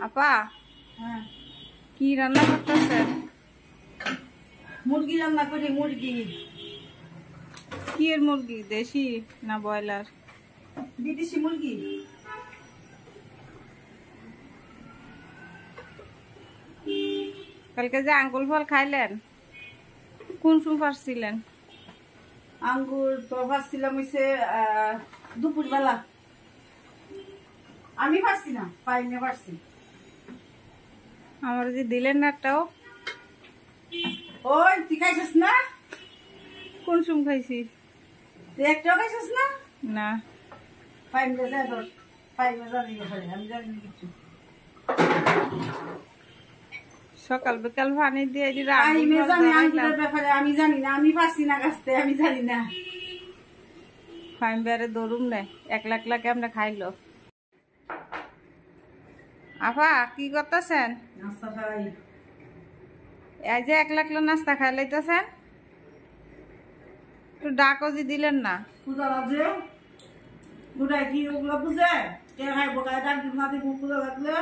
আপা হ্যাঁ, কি রান্না করতেছেন? মুরগি রান্না করি। মুরগি কি এর মুরগি, দেশি না ব্রয়লার? বিদেশি মুরগি। কালকে যে আঙ্গুল ফল খাইলেন কোন সময় পারছিলেন? আঙ্গুর তো ভাবছিলাম হইছে দুপুর বেলা। আমি পারছি না, পাইনে পারছি। আমার যে দিলেন না একটাও। ওই তুই খাইছিস না? কোন সময় খাইছি? তুই একটাও খাইছিস না? না, পাইনে যায় তোর, পাইনে জানি ব্যাপারে আমি জানি না কিছু। সকাল বিকাল পানি দিয়ে পাইনে জানি আঙ্গুরের ব্যাপারে আমি জানি না, আমি পারছি না গাছতে, আমি জানি না। ফাইন বেড়ে দৌড়ুম নে একলা একলা কেমনে খাইলো। আপা কি করতেছেন? নাস্তা খাই। এই যে একলা একলা নাস্তা খাই লাইতেছেন, একটু ডাকও যে দিলেন না। পূজা লাগছে, বুড়াই কি ওগুলো বুঝে কে খাইবো? গায়ে ডাক দিব না, দিব পূজা লাগলে।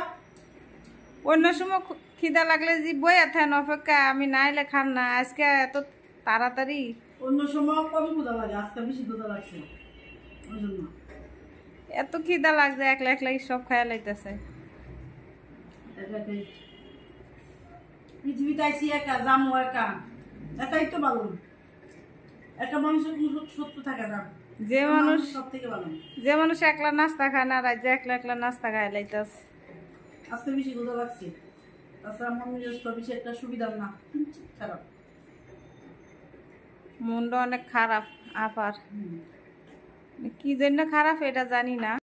অন্য সময় খিদা লাগলে যে বই এথেন অপেক্ষা, আমি নাইলে খান না। আজকে এত তাড়াতাড়ি? অন্য সময় কম পূজা লাগে, আজকে বেশি পূজা লাগছে ওই জন্য। এত খিদা লাগছে একলা একলা সব খাইয়া লাইতেছে। পৃথিবীতে আইসি একা, জামু একা, একাই তো ভালো। একটা মানুষের কোনো শত্রু থাকে না। যে মানুষ সব থেকে ভালো। একলা নাস্তা খায় না, রাজ্যে একলা একলা নাস্তা খায় লাইতেছে। আজকে বেশি পূজা লাগছে। তাছাড়া মন মেজাজটা বেশি একটা সুবিধা না, খারাপ। মনটা অনেক খারাপ আপার। কি জন্য খারাপ এটা জানি না।